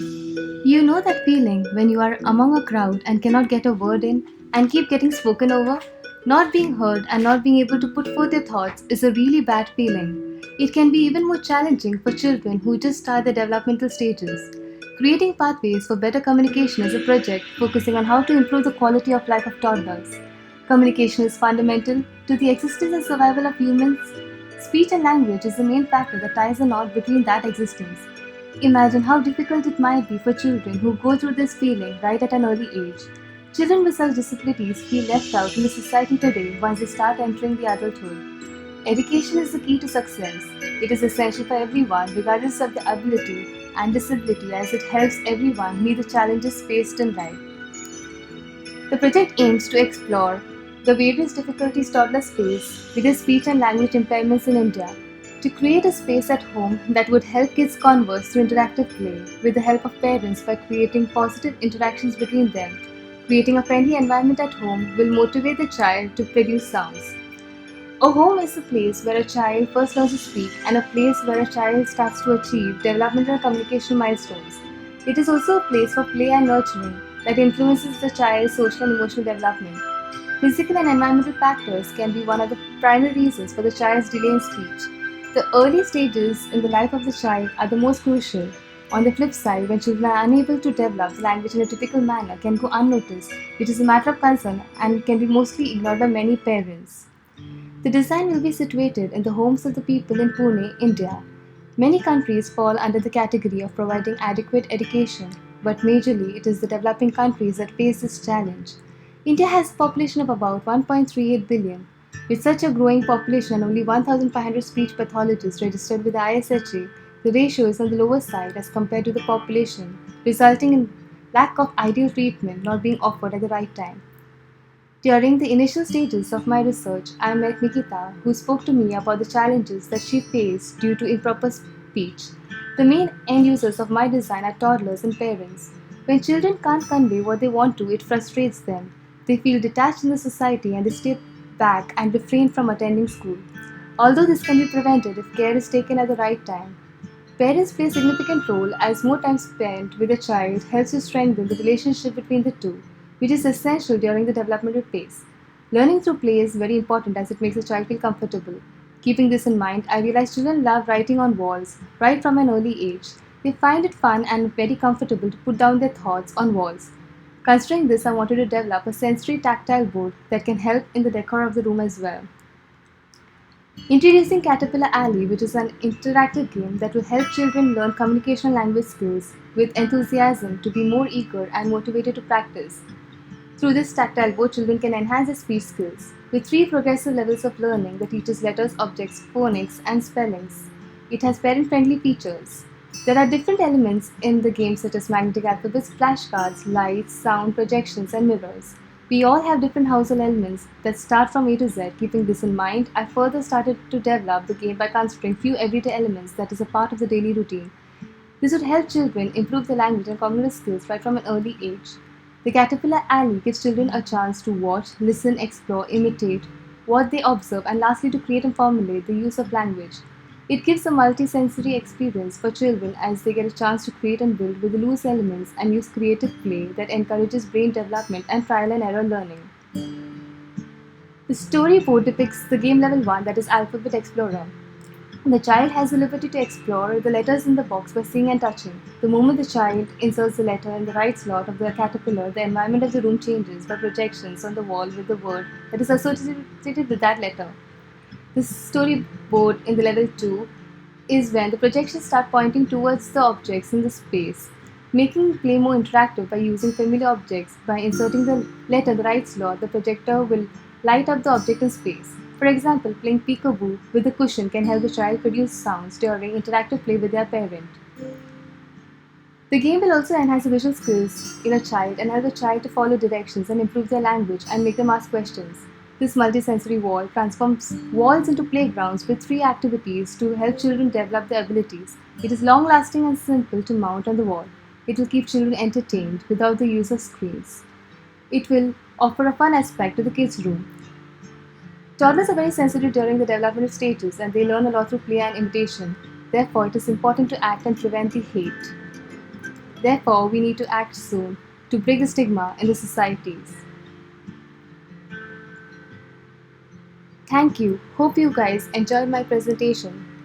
You know that feeling when you are among a crowd and cannot get a word in and keep getting spoken over? Not being heard and not being able to put forth your thoughts is a really bad feeling. It can be even more challenging for children who just start the developmental stages. Creating pathways for better communication is a project focusing on how to improve the quality of life of toddlers. Communication is fundamental to the existence and survival of humans. Speech and language is the main factor that ties the knot between that existence. Imagine how difficult it might be for children who go through this feeling right at an early age. Children with such disabilities feel left out in the society today once they start entering the adulthood. Education is the key to success. It is essential for everyone, regardless of their ability and disability, as it helps everyone meet the challenges faced in life. The project aims to explore the various difficulties toddlers face with their speech and language impairments in India, to create a space at home that would help kids converse through interactive play with the help of parents by creating positive interactions between them. Creating a friendly environment at home will motivate the child to produce sounds. A home is a place where a child first learns to speak and a place where a child starts to achieve developmental and communication milestones. It is also a place for play and nurturing that influences the child's social and emotional development. Physical and environmental factors can be one of the primary reasons for the child's delay in speech. The early stages in the life of the child are the most crucial. On the flip side, when children are unable to develop the language in a typical manner, can go unnoticed. It is a matter of concern and can be mostly ignored by many parents. The design will be situated in the homes of the people in Pune, India. Many countries fall under the category of providing adequate education, but majorly it is the developing countries that face this challenge. India has a population of about 1.38 billion. With such a growing population and only 1,500 speech pathologists registered with the ISHA, the ratio is on the lower side as compared to the population, resulting in lack of ideal treatment not being offered at the right time. During the initial stages of my research, I met Nikita, who spoke to me about the challenges that she faced due to improper speech. The main end users of my design are toddlers and parents. When children can't convey what they want to, it frustrates them. They feel detached in the society and they stay back and refrain from attending school. Although this can be prevented if care is taken at the right time, parents play a significant role as more time spent with a child helps to strengthen the relationship between the two, which is essential during the developmental phase. Learning through play is very important as it makes a child feel comfortable. Keeping this in mind, I realize children love writing on walls right from an early age. They find it fun and very comfortable to put down their thoughts on walls. Considering this, I wanted to develop a sensory tactile board that can help in the decor of the room as well. Introducing Caterpillar Alley, which is an interactive game that will help children learn communication and language skills with enthusiasm to be more eager and motivated to practice. Through this tactile board, children can enhance their speech skills with three progressive levels of learning that teaches letters, objects, phonics, and spellings. It has parent-friendly features. There are different elements in the game such as magnetic alphabets, flashcards, lights, sound, projections, and mirrors. We all have different household elements that start from A to Z. Keeping this in mind, I further started to develop the game by considering few everyday elements that is a part of the daily routine. This would help children improve their language and cognitive skills right from an early age. The Caterpillar Alley gives children a chance to watch, listen, explore, imitate what they observe, and lastly to create and formulate the use of language. It gives a multisensory experience for children as they get a chance to create and build with the loose elements and use creative play that encourages brain development and trial and error learning. The storyboard depicts the game level 1, that is Alphabet Explorer. The child has the liberty to explore the letters in the box by seeing and touching. The moment the child inserts the letter in the right slot of the caterpillar, the environment of the room changes by projections on the wall with the word that is associated with that letter. The storyboard in the level 2 is when the projections start pointing towards the objects in the space, making play more interactive by using familiar objects. By inserting the letter in the right slot, the projector will light up the object in space. For example, playing peekaboo with the cushion can help the child produce sounds during interactive play with their parent. The game will also enhance the visual skills in a child and help the child to follow directions and improve their language and make them ask questions. This multisensory wall transforms walls into playgrounds with three activities to help children develop their abilities. It is long lasting and simple to mount on the wall. It will keep children entertained without the use of screens. It will offer a fun aspect to the kids' room. Toddlers are very sensitive during the developmental stages and they learn a lot through play and imitation. Therefore, it is important to act and prevent the hate. Therefore, we need to act soon to break the stigma in the societies. Thank you. Hope you guys enjoyed my presentation.